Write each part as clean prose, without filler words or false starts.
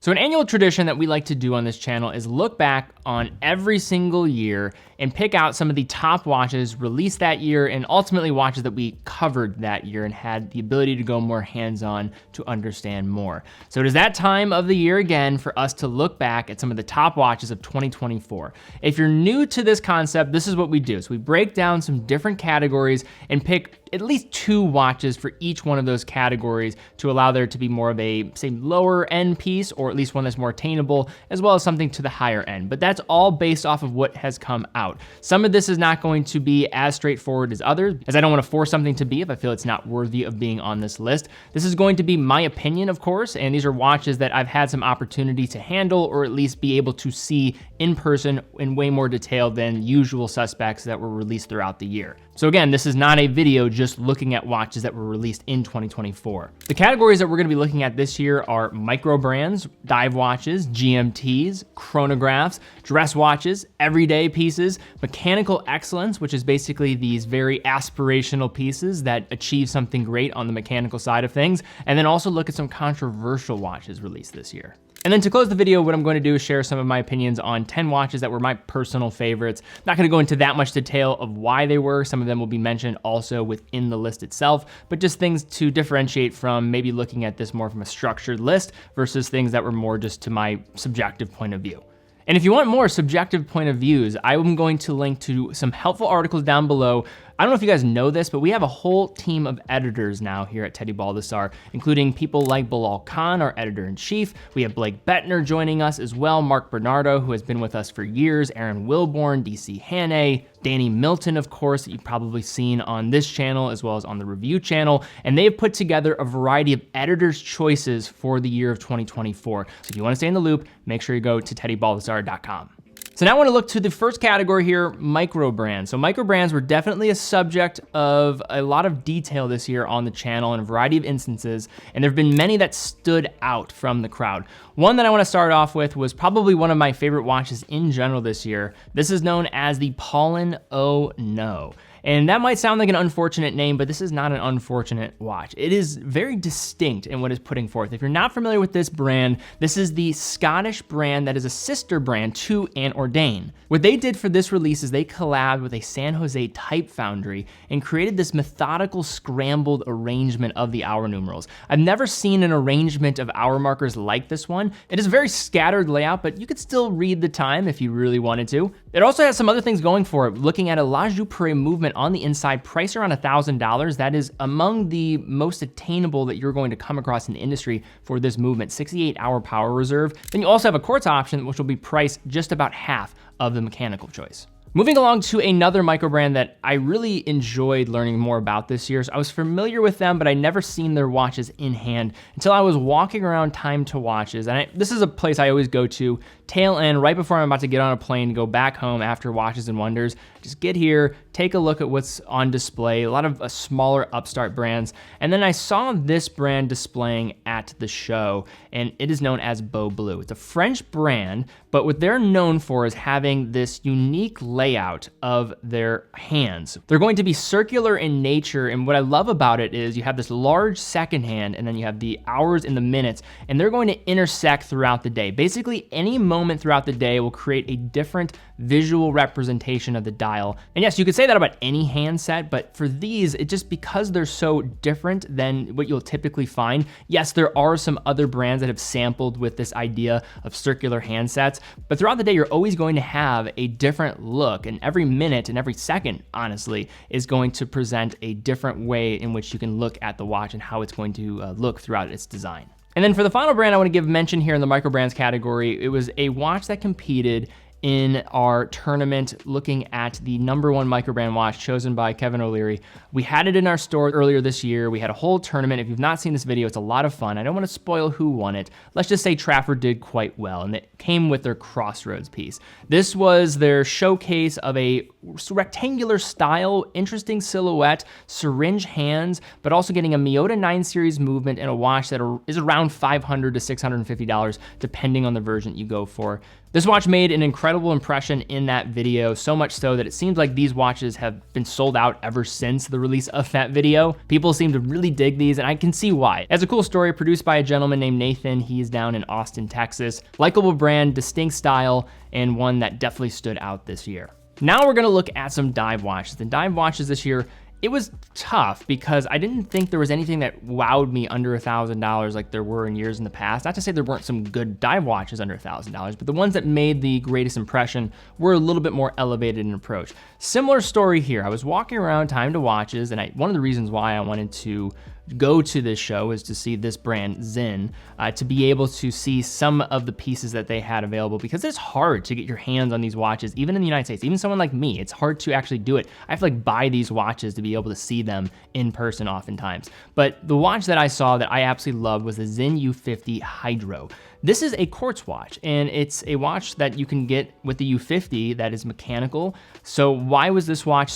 So an annual tradition that we like to do on this channel is look back on every single year and pick out some of the top watches released that year and ultimately watches that we covered that year and had the ability to go more hands-on to understand more. So it is that time of the year again for us to look back at some of the top watches of 2024. If you're new to this concept, this is what we do. So we break down some different categories and pick at least 2 watches for each one of those categories to allow there to be more of a, say, lower end piece, or at least one that's more attainable, as well as something to the higher end. But that's all based off of what has come out. Some of this is not going to be as straightforward as others, as I don't want to force something to be if I feel it's not worthy of being on this list. This is going to be my opinion, of course, and these are watches that I've had some opportunity to handle or at least be able to see in person in way more detail than usual suspects that were released throughout the year. So again, this is not a video just looking at watches that were released in 2024. The categories that we're gonna be looking at this year are Microbrands, dive watches, GMTs, chronographs, dress watches, everyday pieces, mechanical excellence, which is basically these very aspirational pieces that achieve something great on the mechanical side of things, and then also look at some controversial watches released this year. And then to close the video, what I'm going to do is share some of my opinions on 10 watches that were my personal favorites. I'm not going to go into that much detail of why they were. Some of them will be mentioned also within the list itself, but just things to differentiate from maybe looking at this more from a structured list versus things that were more just to my subjective point of view. And if you want more subjective point of views, I'm going to link to some helpful articles down below. I don't know if you guys know this, but we have a whole team of editors now here at Teddy Baldassar, including people like Bilal.khan, our editor-in-chief. We have Blake Buettner joining us as well, McBrnardo, who has been with us for years, Erin Wilborn, Hannay, Danny Milton, of course, that you've probably seen on this channel as well as on the review channel. And they've put together a variety of editors' choices for the year of 2024. So if you want to stay in the loop, make sure you go to teddybaldassar.com. So now I want to look to the first category here, microbrands. So microbrands were definitely a subject of a lot of detail this year on the channel in a variety of instances, and there have been many that stood out from the crowd. One that I want to start off with was probably one of my favorite watches in general this year. This is known as the Pollen Oh No. And that might sound like an unfortunate name, but this is not an unfortunate watch. It is very distinct in what it's putting forth. If you're not familiar with this brand, this is the Scottish brand that is a sister brand to Ant Ordain. What they did for this release is they collabed with a San Jose type foundry and created this methodical scrambled arrangement of the hour numerals. I've never seen an arrangement of hour markers like this one. It is a very scattered layout, but you could still read the time if you really wanted to. It also has some other things going for it. Looking at a La Joupre movement on the inside, priced around $1,000. That is among the most attainable that you're going to come across in the industry for this movement, 68-hour power reserve. Then you also have a quartz option, which will be priced just about half of the mechanical choice. Moving along to another microbrand that I really enjoyed learning more about this year. So I was familiar with them, but I never seen their watches in hand until I was walking around Time to Watches. And this is a place I always go to, tail end, right before I'm about to get on a plane to go back home after Watches and Wonders. Just get here, take a look at what's on display, a lot of smaller upstart brands. And then I saw this brand displaying at the show, and it is known as Beau Bleu. It's a French brand, but what they're known for is having this unique layout of their hands. They're going to be circular in nature, and what I love about it is you have this large second hand, and then you have the hours and the minutes, and they're going to intersect throughout the day. Basically, any moment throughout the day will create a different visual representation of the dial. And yes, you could say that about any handset, but for these, it just because they're so different than what you'll typically find. Yes, there are some other brands that have sampled with this idea of circular handsets, but throughout the day, you're always going to have a different look, and every minute and every second, honestly, is going to present a different way in which you can look at the watch and how it's going to look throughout its design. And then for the final brand I want to give mention here in the microbrands category, it was a watch that competed in our tournament looking at the #1 microbrand watch chosen by Kevin O'Leary. We had it in our store earlier this year. We had a whole tournament. If you've not seen this video, it's a lot of fun. I don't want to spoil who won it. Let's just say Trafford did quite well, and it came with their Crossroads piece. This was their showcase of a rectangular style, interesting silhouette, syringe hands, but also getting a Miyota 9 series movement and a watch that is around $500 to $650, depending on the version you go for. This watch made an incredible impression in that video, so much so that it seems like these watches have been sold out ever since the release of that video. People seem to really dig these, and I can see why. It has a cool story produced by a gentleman named Nathan. He's down in Austin, Texas. Likeable brand, distinct style, and one that definitely stood out this year. Now we're gonna look at some dive watches. The dive watches this year, it was tough because I didn't think there was anything that wowed me under $1,000 like there were in years in the past. Not to say there weren't some good dive watches under $1,000, but the ones that made the greatest impression were a little bit more elevated in approach. Similar story here. I was walking around Time to Watches, and one of the reasons why I wanted to go to this show is to see this brand, Zin, to be able to see some of the pieces that they had available, because it's hard to get your hands on these watches, even in the United States. Even someone like me, it's hard to actually do it. I have to like buy these watches to be able to see them in person oftentimes. But the watch that I saw that I absolutely loved was the Zin U50 Hydro. This is a quartz watch, and it's a watch that you can get with the U50 that is mechanical. So why was this watch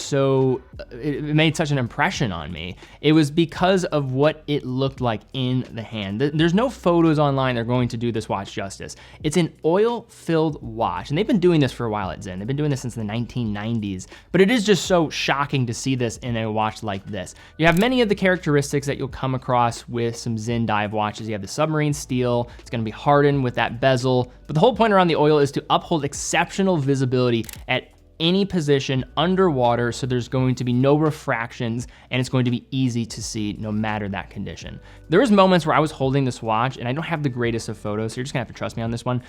it made such an impression on me? It was because of what it looked like in the hand. There's no photos online that are going to do this watch justice. It's an oil-filled watch, and they've been doing this for a while at Zin. They've been doing this since the 1990s, but it is just so shocking to see this in a watch like this. You have many of the characteristics that you'll come across with some Zin dive watches. You have the submarine steel. It's gonna be hardened with that bezel, but the whole point around the oil is to uphold exceptional visibility at any position underwater, so there's going to be no refractions, and it's going to be easy to see no matter that condition. There was moments where I was holding this watch, and I don't have the greatest of photos, so you're just gonna have to trust me on this one.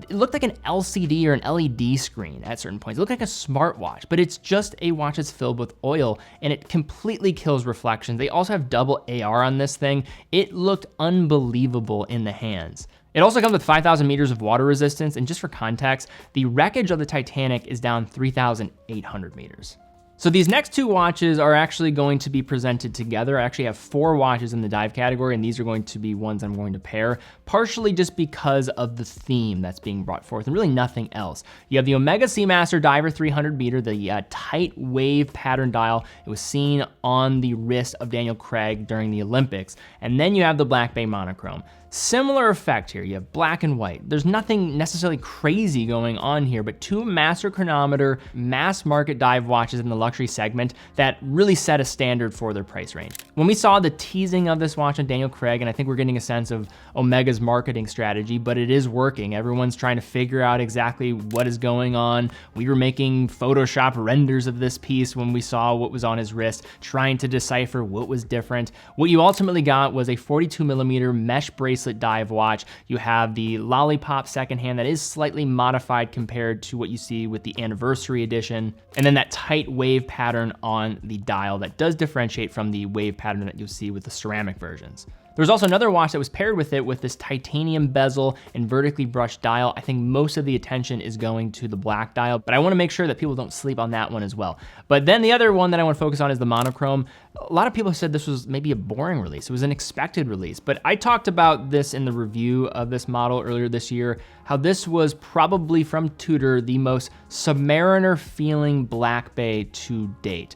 It looked like an LCD or an LED screen at certain points. It looked like a smartwatch, but it's just a watch that's filled with oil, and it completely kills reflections. They also have double AR on this thing. It looked unbelievable in the hands. It also comes with 5,000 meters of water resistance, and just for context, the wreckage of the Titanic is down 3,800 meters. So these next two watches are actually going to be presented together. I actually have 4 watches in the dive category, and these are going to be ones I'm going to pair, partially just because of the theme that's being brought forth and really nothing else. You have the Omega Seamaster Diver 300 meter, the tight wave pattern dial. It was seen on the wrist of Daniel Craig during the Olympics. And then you have the Black Bay monochrome. Similar effect here. You have black and white. There's nothing necessarily crazy going on here, but 2 master chronometer mass market dive watches in the luxury segment that really set a standard for their price range. When we saw the teasing of this watch on Daniel Craig, and I think we're getting a sense of Omega's marketing strategy, but it is working. Everyone's trying to figure out exactly what is going on. We were making Photoshop renders of this piece when we saw what was on his wrist, trying to decipher what was different. What you ultimately got was a 42mm mesh bracelet dive watch. You have the Lollipop second hand that is slightly modified compared to what you see with the anniversary edition, and then that tight wave pattern on the dial that does differentiate from the wave pattern that you'll see with the ceramic versions. There was also another watch that was paired with it with this titanium bezel and vertically brushed dial. I think most of the attention is going to the black dial, but I wanna make sure that people don't sleep on that one as well. But then the other one that I wanna focus on is the monochrome. A lot of people have said this was maybe a boring release. It was an expected release, but I talked about this in the review of this model earlier this year, how this was probably from Tudor the most Submariner feeling Black Bay to date.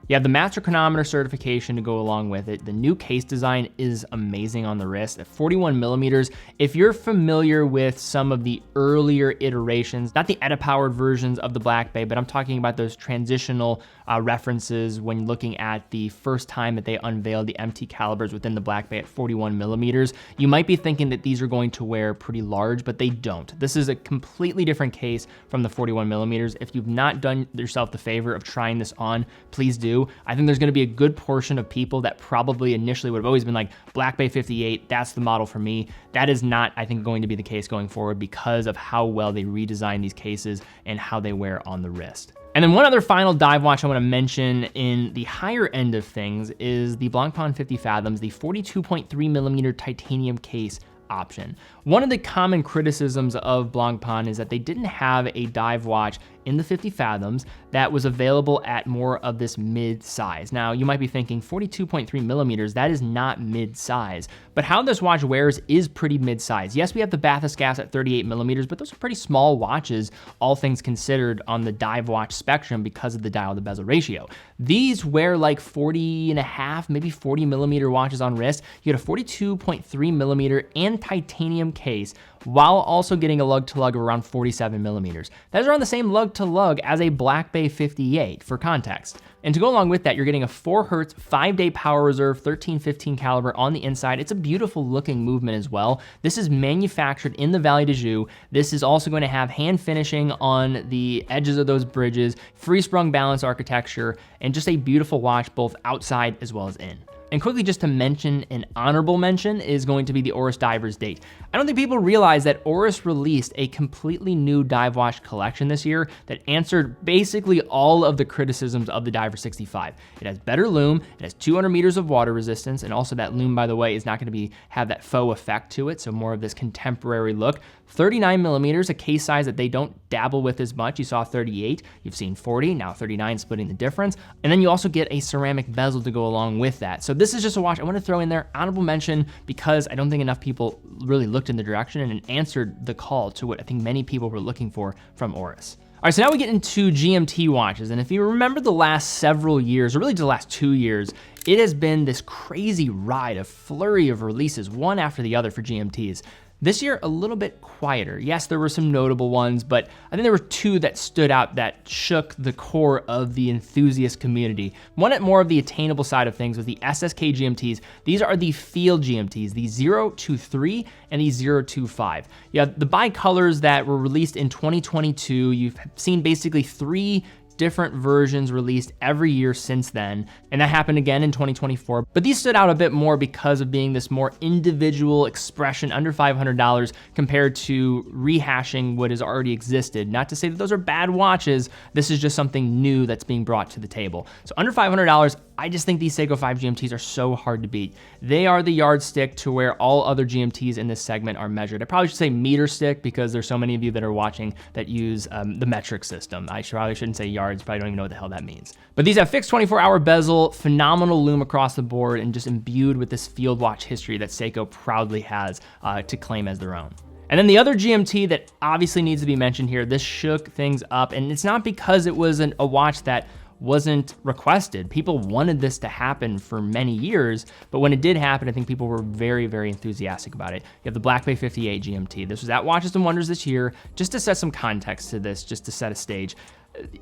You have the master chronometer certification to go along with it. The new case design is amazing on the wrist at 41mm. If you're familiar with some of the earlier iterations, not the ETA-powered versions of the Black Bay, but I'm talking about those transitional references when looking at the first time that they unveiled the MT calibers within the Black Bay at 41mm, you might be thinking that these are going to wear pretty large, but they don't. This is a completely different case from the 41mm. If you've not done yourself the favor of trying this on, please do. I think there's gonna be a good portion of people that probably initially would have always been like, Black Bay 58, that's the model for me. That is not, I think, going to be the case going forward because of how well they redesigned these cases and how they wear on the wrist. And then one other final dive watch I want to mention in the higher end of things is the Blancpain 50 Fathoms, the 42.3mm titanium case option. One of the common criticisms of Blancpain is that they didn't have a dive watch in the 50 Fathoms that was available at more of this mid-size. Now, you might be thinking 42.3mm, that is not mid-size, but how this watch wears is pretty mid-size. Yes, we have the Bathyscaphe at 38mm, but those are pretty small watches, all things considered, on the dive watch spectrum because of the dial to bezel ratio. These wear like 40.5, maybe 40mm watches on wrist. You get a 42.3mm and titanium case, while also getting a lug to lug of around 47 millimeters. That is around the same lug to lug as a Black Bay 58 for context. And to go along with that, you're getting a 4 Hertz 5-day power reserve 1315 caliber on the inside. It's a beautiful looking movement as well. This is manufactured in the Valley de Joux. This is also going to have hand finishing on the edges of those bridges, free sprung balance architecture, and just a beautiful watch both outside as well as in. And quickly, just to mention, an honorable mention is going to be the Oris Divers date. I don't think people realize that Oris released a completely new dive watch collection this year that answered basically all of the criticisms of the Diver 65. It has better lume, it has 200 meters of water resistance, and also that lume, by the way, is not gonna have that faux effect to it, so more of this contemporary look. 39 millimeters, a case size that they don't dabble with as much. You saw 38, you've seen 40, now 39 splitting the difference. And then you also get a ceramic bezel to go along with that. So this is just a watch I want to throw in there, honorable mention, because I don't think enough people really looked in the direction and answered the call to what I think many people were looking for from Oris. All right, so now we get into GMT watches. And if you remember the last several years, or really the last 2 years, it has been this crazy ride, a flurry of releases, one after the other for GMTs. This year, a little bit quieter. Yes, there were some notable ones, but I think there were 2 that stood out that shook the core of the enthusiast community. One at more of the attainable side of things was the SSK GMTs. These are the field GMTs, the 023 and the 025. You have the bicolors that were released in 2022. You've seen basically 3 different versions released every year since then, and that happened again in 2024. But these stood out a bit more because of being this more individual expression under $500 compared to rehashing what has already existed. Not to say that those are bad watches, this is just something new that's being brought to the table. So under $500, I just think these Seiko 5 GMTs are so hard to beat. They are the yardstick to where all other GMTs in this segment are measured. I probably should say meter stick because there's so many of you that are watching that use the metric system. I probably shouldn't say yards, probably don't even know what the hell that means. But these have fixed 24-hour bezel, phenomenal lume across the board, and just imbued with this field watch history that Seiko proudly has to claim as their own. And then the other GMT that obviously needs to be mentioned here, this shook things up, and it's not because it was a watch that wasn't requested. People wanted this to happen for many years, but when it did happen, I think people were very, very enthusiastic about it. You have the Black Bay 58 GMT. This was at Watches and Wonders this year. Just to set some context to this, just to set a stage,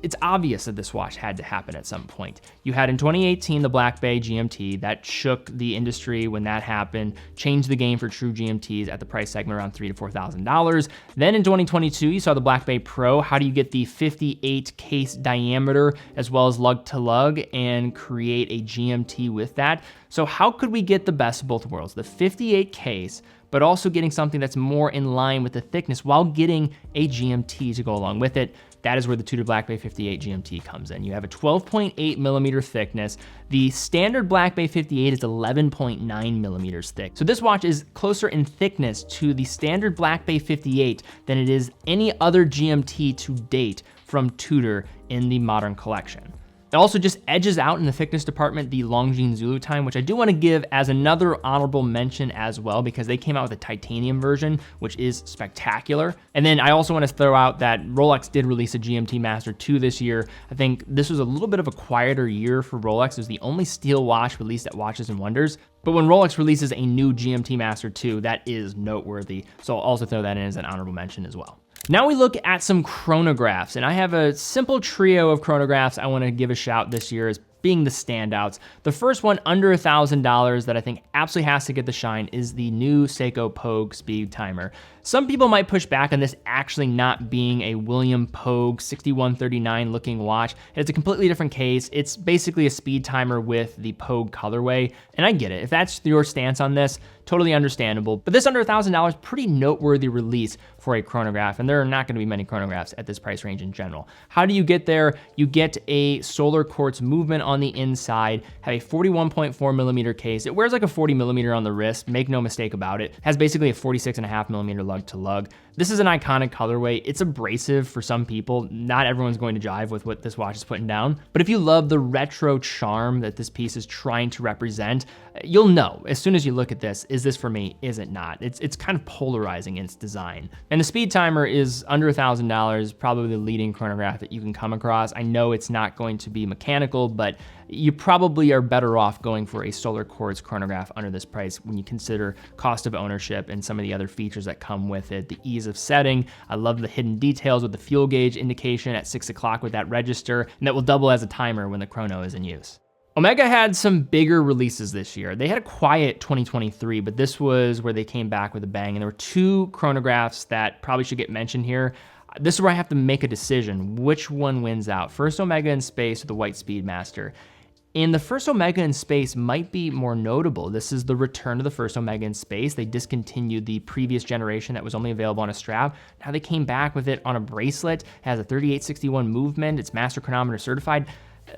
it's obvious that this watch had to happen at some point. You had in 2018 the Black Bay GMT that shook the industry when that happened, changed the game for true GMTs at the price segment around $3,000 to $4,000. Then in 2022, you saw the Black Bay Pro. How do you get the 58 case diameter as well as lug to lug and create a GMT with that? So how could we get the best of both worlds? The 58 case, but also getting something that's more in line with the thickness while getting a GMT to go along with it. That is where the Tudor Black Bay 58 GMT comes in. You have a 12.8 millimeter thickness. The standard Black Bay 58 is 11.9 millimeters thick. So this watch is closer in thickness to the standard Black Bay 58 than it is any other GMT to date from Tudor in the modern collection. It also just edges out in the thickness department the Longines Zulu Time, which I do want to give as another honorable mention as well, because they came out with a titanium version, which is spectacular. And then I also want to throw out that Rolex did release a GMT Master 2 this year. I think this was a little bit of a quieter year for Rolex. It was the only steel watch released at Watches and Wonders. But when Rolex releases a new GMT Master 2, that is noteworthy. So I'll also throw that in as an honorable mention as well. Now we look at some chronographs, and I have a simple trio of chronographs I want to give a shout this year as being the standouts. The first one under $1,000 that I think absolutely has to get the shine is the new Seiko Pogue Speed Timer. Some people might push back on this actually not being a William Pogue 6139 looking watch. It's a completely different case. It's basically a speed timer with the Pogue colorway, and I get it. If that's your stance on this, totally understandable. But this under $1,000, pretty noteworthy release for a chronograph, and there are not gonna be many chronographs at this price range in general. How do you get there? You get a solar quartz movement on the inside, have a 41.4 millimeter case. It wears like a 40 millimeter on the wrist, make no mistake about it. Has basically a 46.5 millimeter lug to lug. This is an iconic colorway. It's abrasive for some people. Not everyone's going to jive with what this watch is putting down. But if you love the retro charm that this piece is trying to represent, you'll know as soon as you look at this, is this for me? Is it not? It's kind of polarizing in its design. And the speed timer is under $1,000, probably the leading chronograph that you can come across. I know it's not going to be mechanical, but you probably are better off going for a solar quartz chronograph under this price when you consider cost of ownership and some of the other features that come with it, the ease of setting. I love the hidden details with the fuel gauge indication at 6 o'clock with that register, and that will double as a timer when the chrono is in use. Omega had some bigger releases this year. They had a quiet 2023, but this was where they came back with a bang, and there were two chronographs that probably should get mentioned here. This is where I have to make a decision. Which one wins out? First Omega in space or the White Speedmaster? And the first Omega in space might be more notable. This is the return of the first Omega in space. They discontinued the previous generation that was only available on a strap. Now they came back with it on a bracelet. It has a 3861 movement. It's master chronometer certified.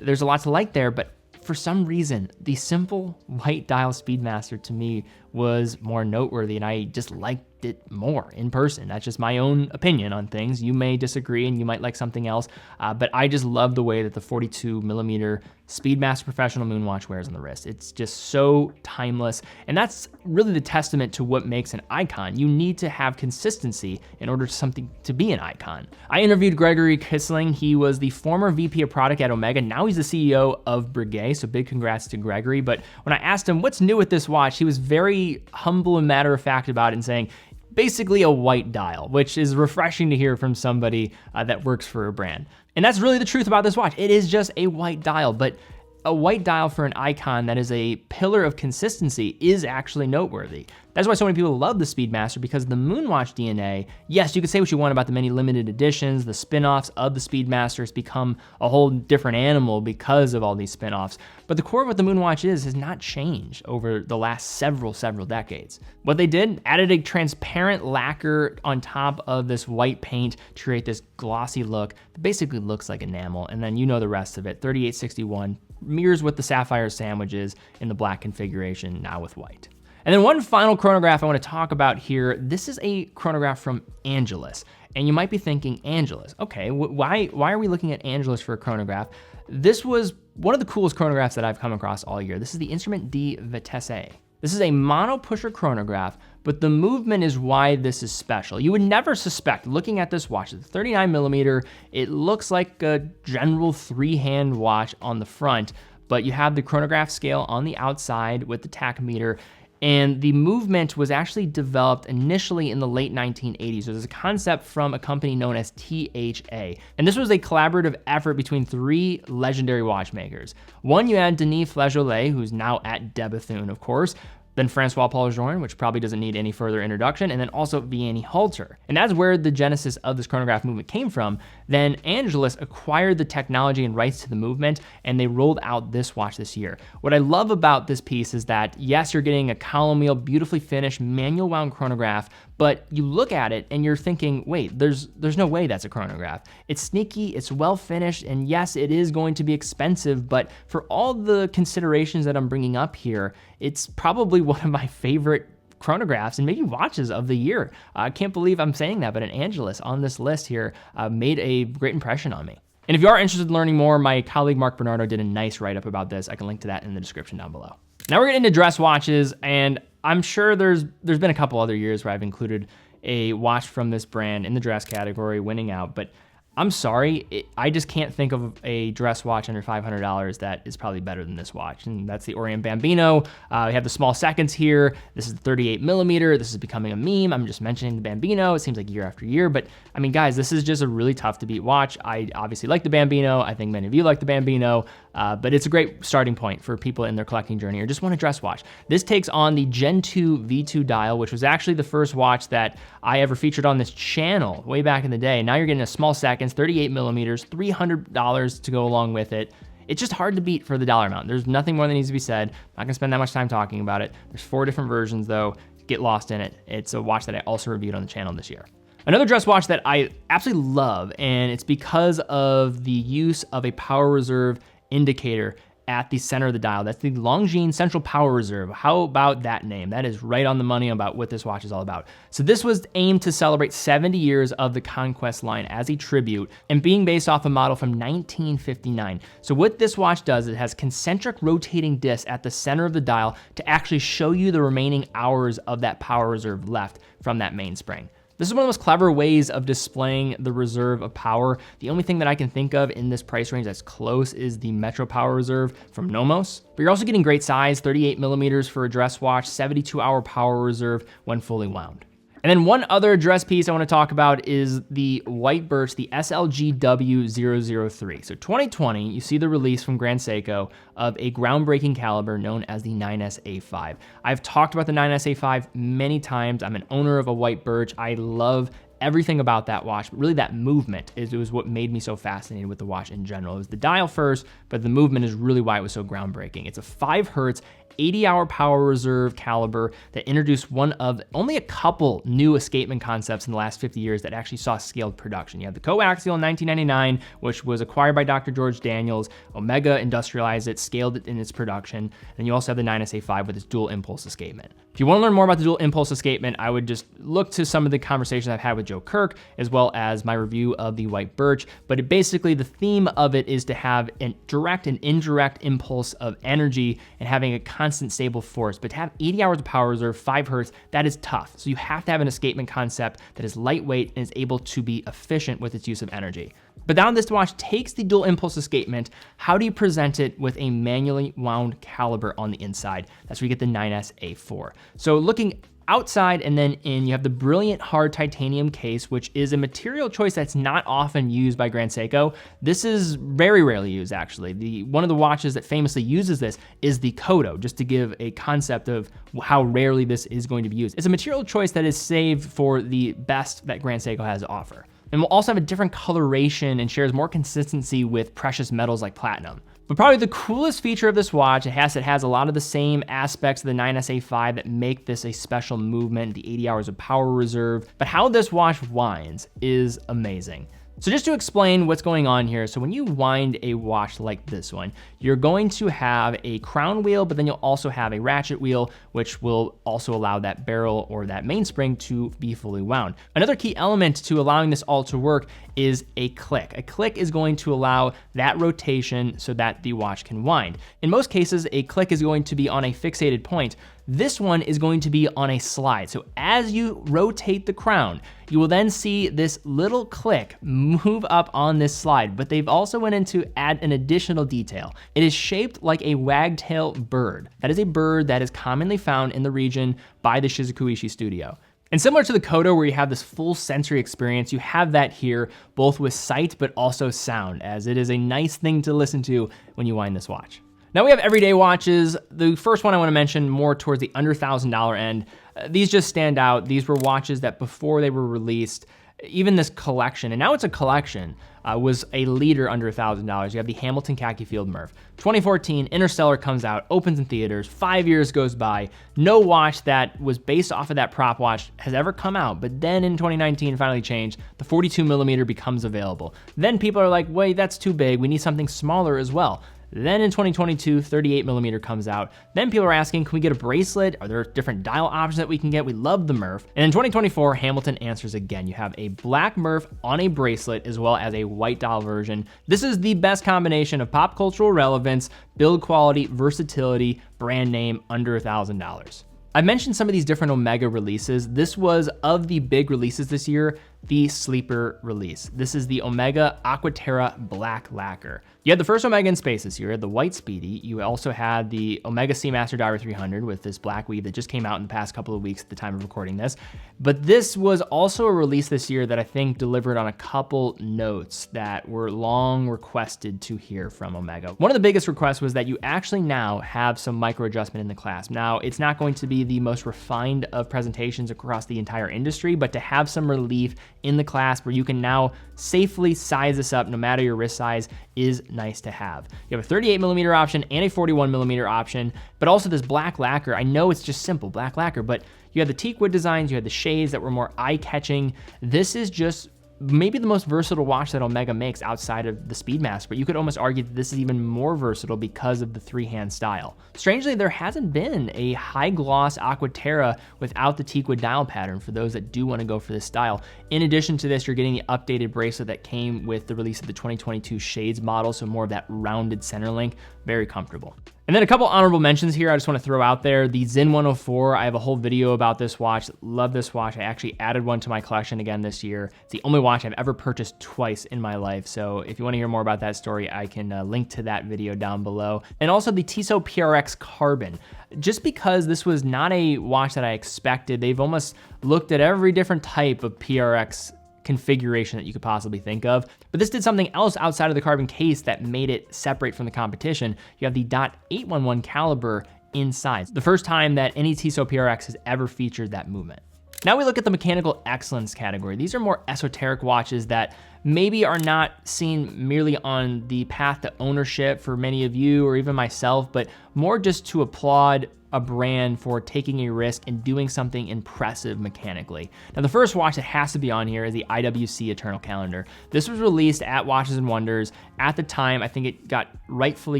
There's a lot to like there, but for some reason, the simple white dial Speedmaster to me was more noteworthy, and I just liked it more in person. That's just my own opinion on things. You may disagree and you might like something else, but I just love the way that the 42 millimeter Speedmaster Professional Moonwatch wears on the wrist. It's just so timeless, and that's really the testament to what makes an icon. You need to have consistency in order for something to be an icon. I interviewed Gregory Kissling. He was the former VP of product at Omega. Now he's the CEO of Breguet, so big congrats to Gregory. But when I asked him what's new with this watch, he was very humble and matter of fact about it and saying, basically a white dial, which is refreshing to hear from somebody that works for a brand. And that's really the truth about this watch. It is just a white dial, but a white dial for an icon that is a pillar of consistency is actually noteworthy. That's why so many people love the Speedmaster, because the Moonwatch DNA, yes, you can say what you want about the many limited editions, the spin-offs of the Speedmaster has become a whole different animal because of all these spin-offs, but the core of what the Moonwatch is has not changed over the last several decades. What they did, added a transparent lacquer on top of this white paint to create this glossy look that basically looks like enamel, and then you know the rest of it, 3861, mirrors what the sapphire sandwich is in the black configuration, now with white. And then one final chronograph I want to talk about here. This is a chronograph from Angelus. And you might be thinking, Angelus, okay, why are we looking at Angelus for a chronograph? This was one of the coolest chronographs that I've come across all year. This is the Instrument D Vitesse. This is a mono pusher chronograph, but the movement is why this is special. You would never suspect, looking at this watch, it's 39 millimeter, it looks like a general 3-hand watch on the front, but you have the chronograph scale on the outside with the tachometer, and the movement was actually developed initially in the late 1980s. So there's a concept from a company known as THA. And this was a collaborative effort between 3 legendary watchmakers. One, you had Denis Flageolet, who's now at Bethune, of course, then Francois-Paul Journe, which probably doesn't need any further introduction, and then also Vianney Halter. And that's where the genesis of this chronograph movement came from. Then Angelus acquired the technology and rights to the movement, and they rolled out this watch this year. What I love about this piece is that, yes, you're getting a column wheel, beautifully finished, manual wound chronograph, but you look at it and you're thinking, wait, there's no way that's a chronograph. It's sneaky, it's well finished, and yes, it is going to be expensive, but for all the considerations that I'm bringing up here, it's probably one of my favorite chronographs and maybe watches of the year. I can't believe I'm saying that, but an Angelus on this list here made a great impression on me. And if you are interested in learning more, my colleague Mark Bernardo did a nice write-up about this. I can link to that in the description down below. Now we're getting into dress watches, and I'm sure there's been a couple other years where I've included a watch from this brand in the dress category winning out, but I'm sorry, I just can't think of a dress watch under $500 that is probably better than this watch, and that's the Orient Bambino. We have the small seconds here. This is 38 millimeter. This is becoming a meme. I'm just mentioning the Bambino. It seems like year after year, but I mean, guys, this is just a really tough to beat watch. I obviously like the Bambino. I think many of you like the Bambino, but it's a great starting point for people in their collecting journey or just want a dress watch. This takes on the Gen 2 V2 dial, which was actually the first watch that I ever featured on this channel way back in the day. Now you're getting a small seconds, 38 millimeters, $300 to go along with it. It's just hard to beat for the dollar amount. There's nothing more that needs to be said. I'm not gonna spend that much time talking about it. There's 4 different versions though. Get lost in it. It's a watch that I also reviewed on the channel this year. Another dress watch that I absolutely love, and it's because of the use of a power reserve indicator at the center of the dial. That's the Longines Central Power Reserve. How about that name? That is right on the money about what this watch is all about. So this was aimed to celebrate 70 years of the Conquest line as a tribute, and being based off a model from 1959. So what this watch does, it has concentric rotating discs at the center of the dial to actually show you the remaining hours of that power reserve left from that mainspring. This is one of the most clever ways of displaying the reserve of power. The only thing that I can think of in this price range that's close is the Metro Power Reserve from Nomos. But you're also getting great size, 38 millimeters for a dress watch, 72-hour power reserve when fully wound. And then one other dress piece I want to talk about is the white birch, the SLGW003. So 2020, you see the release from Grand Seiko of a groundbreaking caliber known as the 9SA5. I've talked about the 9SA5 many times. I'm an owner of a white birch. I love everything about that watch, but really that movement was what made me so fascinated with the watch in general. It was the dial first, but the movement is really why it was so groundbreaking. It's a 5 Hertz 80-hour power reserve caliber that introduced one of only a couple new escapement concepts in the last 50 years that actually saw scaled production. You have the coaxial in 1999, which was acquired by Dr. George Daniels. Omega industrialized it, scaled it in its production. And you also have the 9SA5 with its dual impulse escapement. If you want to learn more about the dual impulse escapement, I would just look to some of the conversations I've had with Joe Kirk, as well as my review of the white birch. But basically the theme of it is to have a direct and indirect impulse of energy and having a constant stable force. But to have 80 hours of power reserve, 5 Hertz, that is tough. So you have to have an escapement concept that is lightweight and is able to be efficient with its use of energy. But now this watch takes the dual impulse escapement. How do you present it with a manually wound caliber on the inside? That's where you get the 9SA4. So looking outside and then in, you have the brilliant hard titanium case, which is a material choice that's not often used by Grand Seiko. This is very rarely used, actually. One of the watches that famously uses this is the Kodo, just to give a concept of how rarely this is going to be used. It's a material choice that is saved for the best that Grand Seiko has to offer. And will also have a different coloration and shares more consistency with precious metals like platinum. But probably the coolest feature of this watch, it has a lot of the same aspects of the 9SA5 that make this a special movement, the 80 hours of power reserve, but how this watch winds is amazing. So just to explain what's going on here, so when you wind a watch like this one, you're going to have a crown wheel, but then you'll also have a ratchet wheel, which will also allow that barrel or that mainspring to be fully wound. Another key element to allowing this all to work is a click. A click is going to allow that rotation so that the watch can wind. In most cases, a click is going to be on a fixated point. This one is going to be on a slide. So as you rotate the crown, you will then see this little click move up on this slide, but they've also went in to add an additional detail. It is shaped like a wagtail bird. That is a bird that is commonly found in the region by the Shizukuishi studio. And similar to the Kodo, where you have this full sensory experience, you have that here, both with sight but also sound, as it is a nice thing to listen to when you wind this watch. Now we have everyday watches. The first one I want to mention more towards the under $1,000 end. These just stand out. These were watches that before they were released, even this collection, and now it's a collection, was a leader under $1,000. You have the Hamilton Khaki Field Murph. 2014, Interstellar comes out, opens in theaters, 5 years goes by. No watch that was based off of that prop watch has ever come out, but then in 2019 finally changed. The 42 millimeter becomes available. Then people are like, wait, that's too big. We need something smaller as well. Then in 2022, 38 millimeter comes out. Then people are asking, can we get a bracelet? Are there different dial options that we can get? We love the Murph. And in 2024, Hamilton answers again. You have a black Murph on a bracelet as well as a white dial version. This is the best combination of pop cultural relevance, build quality, versatility, brand name under $1,000. I mentioned some of these different Omega releases. This was, of the big releases this year, the sleeper release. This is the Omega Aquaterra Black Lacquer. You had the first Omega in space this year, you had the white Speedy. You also had the Omega Seamaster Diver 300 with this black weave that just came out in the past couple of weeks at the time of recording this. But this was also a release this year that I think delivered on a couple notes that were long requested to hear from Omega. One of the biggest requests was that you actually now have some micro adjustment in the clasp. Now, it's not going to be the most refined of presentations across the entire industry, but to have some relief in the clasp where you can now safely size this up no matter your wrist size is nice to have. You have a 38 millimeter option and a 41 millimeter option, but also this black lacquer. I know it's just simple black lacquer, but you had the teak wood designs, you had the shades that were more eye-catching. This is just maybe the most versatile watch that Omega makes outside of the Speedmaster, but you could almost argue that this is even more versatile because of the three-hand style. Strangely, there hasn't been a high-gloss Aquaterra without the teakwood dial pattern for those that do want to go for this style. In addition to this, you're getting the updated bracelet that came with the release of the 2022 Shades model, so more of that rounded center link, very comfortable. And then a couple honorable mentions here I just want to throw out there. The Zin 104, I have a whole video about this watch. Love this watch. I actually added one to my collection again this year. It's the only watch I've ever purchased twice in my life. So if you want to hear more about that story, I can link to that video down below. And also the Tissot PRX Carbon. Just because this was not a watch that I expected, they've almost looked at every different type of PRX configuration that you could possibly think of. But this did something else outside of the carbon case that made it separate from the competition. You have the .811 caliber inside. The first time that any Tissot PRX has ever featured that movement. Now we look at the mechanical excellence category. These are more esoteric watches that maybe are not seen merely on the path to ownership for many of you or even myself, but more just to applaud a brand for taking a risk and doing something impressive mechanically. Now the first watch that has to be on here is the IWC Eternal Calendar. This was released at Watches and Wonders. At the time, I think it got rightfully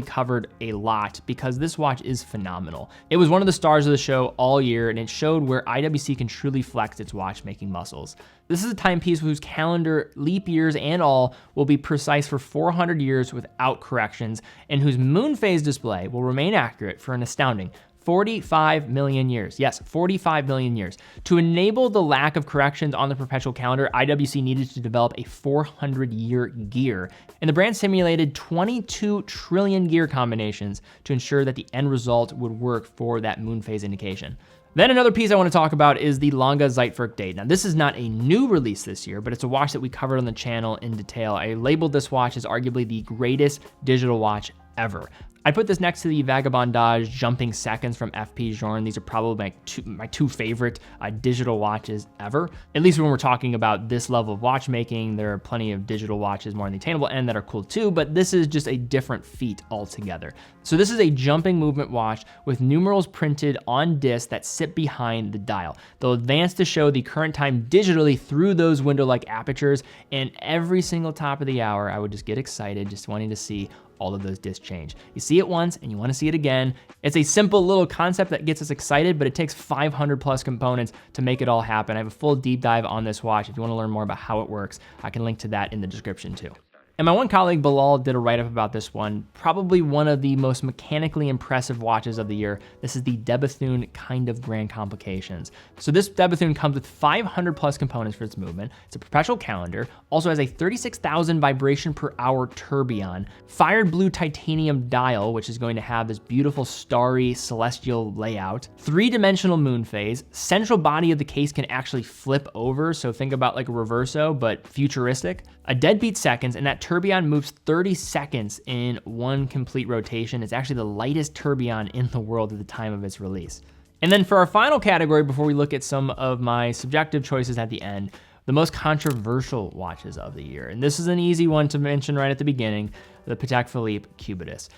covered a lot because this watch is phenomenal. It was one of the stars of the show all year, and it showed where IWC can truly flex its watchmaking muscles. This is a timepiece whose calendar, leap years and all, will be precise for 400 years without corrections, and whose moon phase display will remain accurate for an astounding 45 million years. Yes, 45 million years. To enable the lack of corrections on the perpetual calendar, IWC needed to develop a 400-year gear, and the brand simulated 22 trillion gear combinations to ensure that the end result would work for that moon phase indication. Then another piece I want to talk about is the Lange Zeitwerk date. Now this is not a new release this year, but it's a watch that we covered on the channel in detail. I labeled this watch as arguably the greatest digital watch ever. I put this next to the Vagabondage Jumping Seconds from FP Journe. These are probably my two favorite digital watches ever. At least when we're talking about this level of watchmaking, there are plenty of digital watches more on the attainable end that are cool too, but this is just a different feat altogether. So this is a jumping movement watch with numerals printed on discs that sit behind the dial. They'll advance to show the current time digitally through those window-like apertures, and every single top of the hour, I would just get excited just wanting to see all of those discs change. You see it once and you want to see it again. It's a simple little concept that gets us excited, but it takes 500 plus components to make it all happen. I have a full deep dive on this watch. If you want to learn more about how it works, I can link to that in the description too. And my one colleague, Bilal, did a write-up about this one, probably one of the most mechanically impressive watches of the year. This is the de Bethune kind of Grand Complications. So this de Bethune comes with 500 plus components for its movement. It's a perpetual calendar, also has a 36,000 vibration per hour tourbillon, fired blue titanium dial, which is going to have this beautiful starry celestial layout, three-dimensional moon phase, central body of the case can actually flip over, so think about like a reverso, but futuristic, a deadbeat seconds, and that tourbillon moves 30 seconds in one complete rotation. It's actually the lightest tourbillon in the world at the time of its release. And then for our final category, before we look at some of my subjective choices at the end, the most controversial watches of the year. And this is an easy one to mention right at the beginning, the Patek Philippe Cubitus.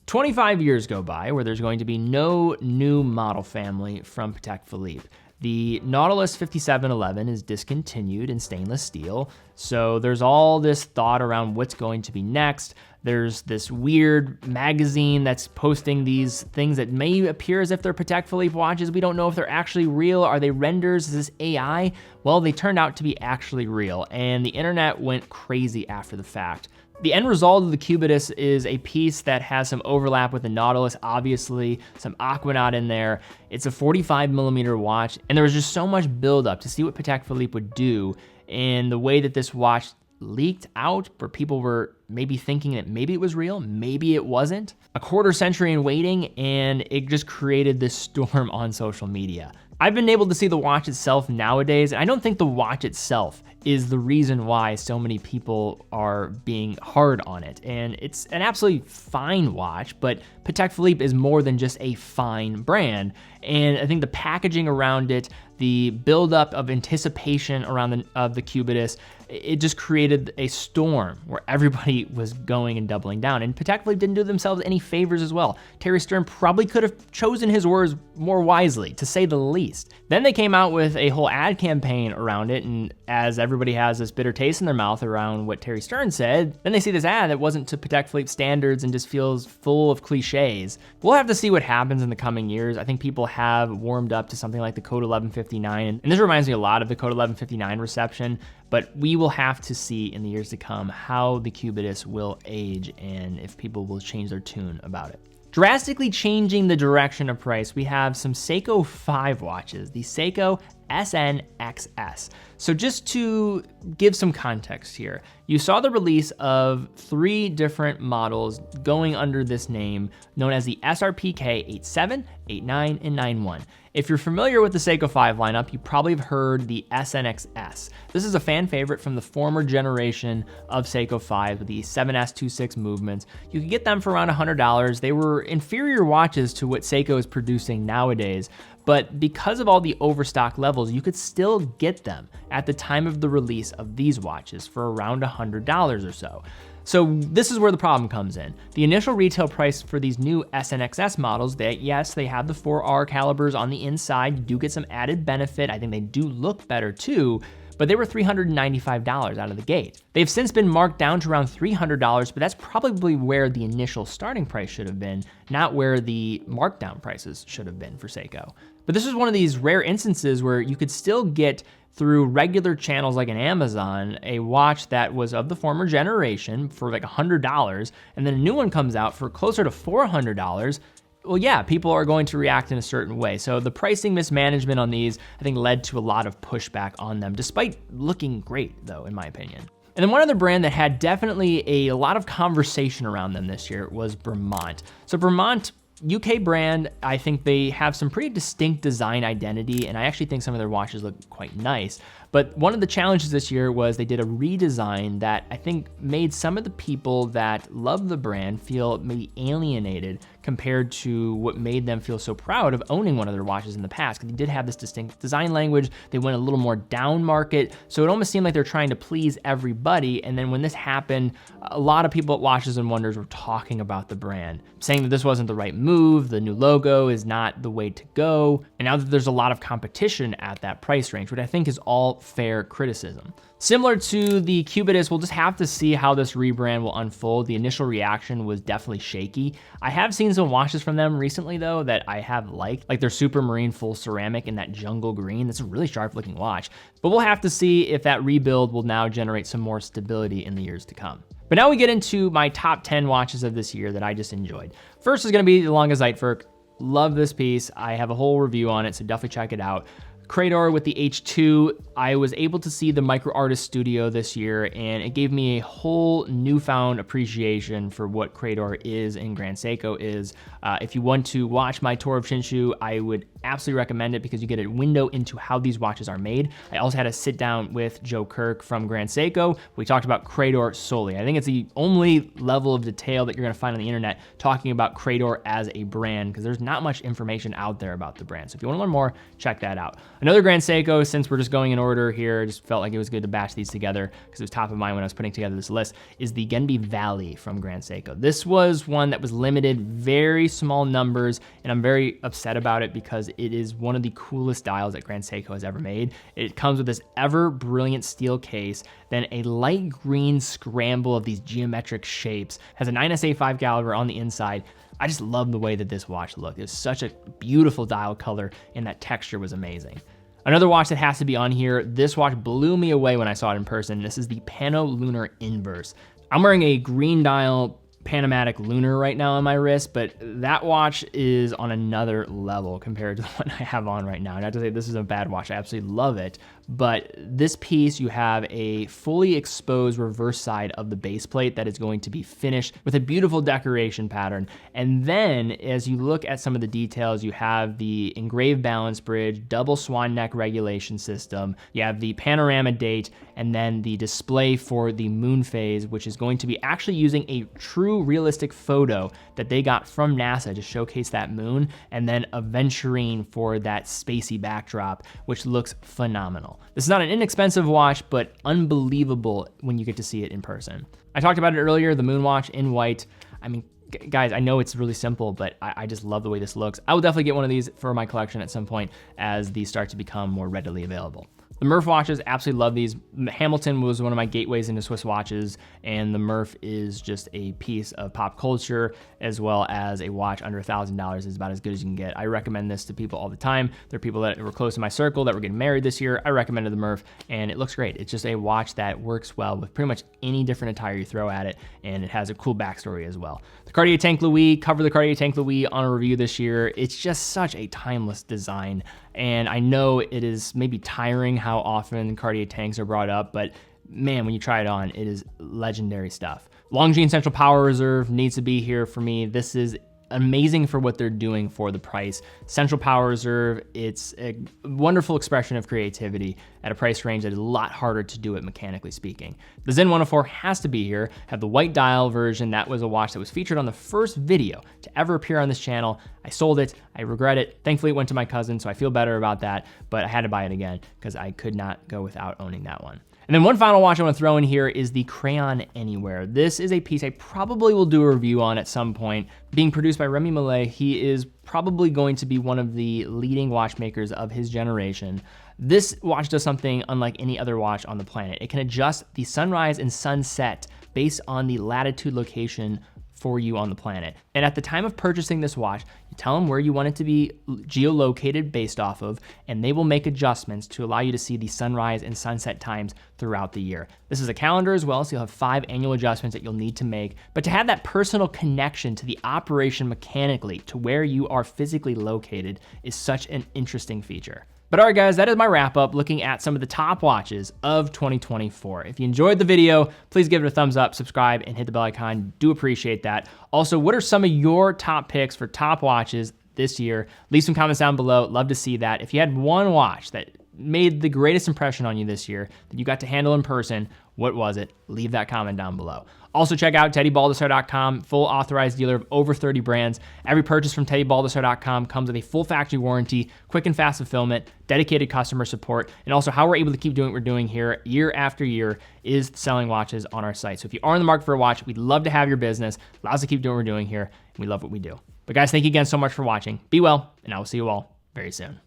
25 years go by where there's going to be no new model family from Patek Philippe. The Nautilus 5711 is discontinued in stainless steel, so there's all this thought around what's going to be next. There's this weird magazine that's posting these things that may appear as if they're Patek Philippe watches. We don't know if they're actually real. Are they renders? Is this AI? Well, they turned out to be actually real, and the internet went crazy after the fact. The end result of the Cubitus is a piece that has some overlap with the Nautilus, obviously, some Aquanaut in there. It's a 45mm watch, and there was just so much buildup to see what Patek Philippe would do, and the way that this watch leaked out, where people were maybe thinking that maybe it was real, maybe it wasn't. A quarter century in waiting, and it just created this storm on social media. I've been able to see the watch itself nowadays, and I don't think the watch itself is the reason why so many people are being hard on it. And it's an absolutely fine watch, but Patek Philippe is more than just a fine brand. And I think the packaging around it, the buildup of anticipation around the Cubitus, it just created a storm where everybody was going and doubling down. And Patek Philippe didn't do themselves any favors as well. Terry Stern probably could have chosen his words more wisely, to say the least. Then they came out with a whole ad campaign around it, and as everybody everybody has this bitter taste in their mouth around what Terry Stern said. Then they see this ad that wasn't to Patek Philippe standards and just feels full of cliches. We'll have to see what happens in the coming years. I think people have warmed up to something like the Code 1159, and this reminds me a lot of the Code 1159 reception, but we will have to see in the years to come how the Cubitus will age and if people will change their tune about it. Drastically changing the direction of price, we have some Seiko 5 watches, the Seiko SNXS. So just to give some context here, you saw the release of 3 different models going under this name known as the SRPK 87, 89, and 91. If you're familiar with the Seiko 5 lineup, you probably have heard the SNXS. This is a fan favorite from the former generation of Seiko 5 with the 7S26 movements. You could get them for around $100. They were inferior watches to what Seiko is producing nowadays, but because of all the overstock levels, you could still get them at the time of the release of these watches for around $100 or so. So this is where the problem comes in. The initial retail price for these new SNXS models, yes, they have the 4R calibers on the inside. You do get some added benefit. I think they do look better too, but they were $395 out of the gate. They've since been marked down to around $300, but that's probably where the initial starting price should have been, not where the markdown prices should have been for Seiko. But this is one of these rare instances where you could still get through regular channels like an Amazon, a watch that was of the former generation for like $100, and then a new one comes out for closer to $400. Well, yeah, people are going to react in a certain way. So the pricing mismanagement on these, I think, led to a lot of pushback on them, despite looking great, though, in my opinion. And then one other brand that had definitely a lot of conversation around them this year was Vermont. So Vermont, UK brand, I think they have some pretty distinct design identity, and I actually think some of their watches look quite nice. But one of the challenges this year was they did a redesign that I think made some of the people that love the brand feel maybe alienated compared to what made them feel so proud of owning one of their watches in the past. Because they did have this distinct design language. They went a little more down market. So it almost seemed like they're trying to please everybody. And then when this happened, a lot of people at Watches and Wonders were talking about the brand, saying that this wasn't the right move, the new logo is not the way to go. And now that there's a lot of competition at that price range, which I think is all fair criticism. Similar to the Cubitus, we'll just have to see how this rebrand will unfold. The initial reaction was definitely shaky. I have seen some watches from them recently though that I have liked, like their Super Marine full ceramic in that jungle green. That's a really sharp looking watch, but we'll have to see if that rebuild will now generate some more stability in the years to come. But now we get into my top 10 watches of this year that I just enjoyed. First is gonna be the Lange Zeitwerk. Love this piece. I have a whole review on it, so definitely check it out. Crador with the H2, I was able to see the Micro Artist Studio this year, and it gave me a whole newfound appreciation for what Crador is and Grand Seiko is. If you want to watch my tour of Shinshu, I would absolutely recommend it because you get a window into how these watches are made. I also had a sit down with Joe Kirk from Grand Seiko. We talked about Crador solely. I think it's the only level of detail that you're gonna find on the internet talking about Crador as a brand, because there's not much information out there about the brand. So if you wanna learn more, check that out. Another Grand Seiko, since we're just going in order here, just felt like it was good to batch these together because it was top of mind when I was putting together this list, is the Genbi Valley from Grand Seiko. This was one that was limited, very small numbers, and I'm very upset about it because it is one of the coolest dials that Grand Seiko has ever made. It comes with this ever brilliant steel case, then a light green scramble of these geometric shapes, has a 9SA5 caliber on the inside. I just love the way that this watch looked. It was such a beautiful dial color, and that texture was amazing. Another watch that has to be on here, this watch blew me away when I saw it in person. This is the Pano Lunar Inverse. I'm wearing a green dial Panamatic Lunar right now on my wrist, but that watch is on another level compared to the one I have on right now. Not to say this is a bad watch, I absolutely love it, but this piece, you have a fully exposed reverse side of the base plate that is going to be finished with a beautiful decoration pattern. And then as you look at some of the details, you have the engraved balance bridge, double swan neck regulation system, you have the panorama date, and then the display for the moon phase, which is going to be actually using a true realistic photo that they got from NASA to showcase that moon, and then aventurine for that spacey backdrop, which looks phenomenal. This is not an inexpensive watch, but unbelievable when you get to see it in person. I talked about it earlier, the moon watch in white. I mean, guys, I know it's really simple, but I just love the way this looks. I will definitely get one of these for my collection at some point as these start to become more readily available. The Murph watches, absolutely love these. Hamilton was one of my gateways into Swiss watches, and the Murph is just a piece of pop culture, as well as a watch under $1,000 is about as good as you can get. I recommend this to people all the time. There are people that were close to my circle that were getting married this year. I recommended the Murph, and it looks great. It's just a watch that works well with pretty much any different attire you throw at it, and it has a cool backstory as well. The Cartier Tank Louis, covered the Cartier Tank Louis on a review this year. It's just such a timeless design, and I know it is maybe tiring how often Cartier tanks are brought up, but man, when you try it on, it is legendary stuff. Longines Central Power Reserve needs to be here for me. This is amazing for what they're doing for the price. Central Power Reserve, it's a wonderful expression of creativity at a price range that is a lot harder to do it mechanically speaking. The Zen 104 has to be here. Have the white dial version. That was a watch that was featured on the first video to ever appear on this channel. I sold it. I regret it. Thankfully, it went to my cousin, so I feel better about that, but I had to buy it again because I could not go without owning that one. And then one final watch I want to throw in here is the Crayon Anywhere. This is a piece I probably will do a review on at some point. Being produced by Remy Millet, he is probably going to be one of the leading watchmakers of his generation. This watch does something unlike any other watch on the planet. It can adjust the sunrise and sunset based on the latitude location for you on the planet. And at the time of purchasing this watch, you tell them where you want it to be geolocated based off of, and they will make adjustments to allow you to see the sunrise and sunset times throughout the year. This is a calendar as well, so you'll have 5 annual adjustments that you'll need to make. But to have that personal connection to the operation mechanically, to where you are physically located, is such an interesting feature. But all right, guys, that is my wrap up looking at some of the top watches of 2024. If you enjoyed the video, please give it a thumbs up, subscribe, and hit the bell icon. Do appreciate that. Also, what are some of your top picks for top watches this year? Leave some comments down below. Love to see that. If you had one watch that made the greatest impression on you this year that you got to handle in person, what was it? Leave that comment down below. Also check out teddybaldessar.com, full authorized dealer of over 30 brands. Every purchase from teddybaldessar.com comes with a full factory warranty, quick and fast fulfillment, dedicated customer support, and also how we're able to keep doing what we're doing here year after year is selling watches on our site. So if you are in the market for a watch, we'd love to have your business. Allow us to keep doing what we're doing here, and we love what we do. But guys, thank you again so much for watching. Be well, and I will see you all very soon.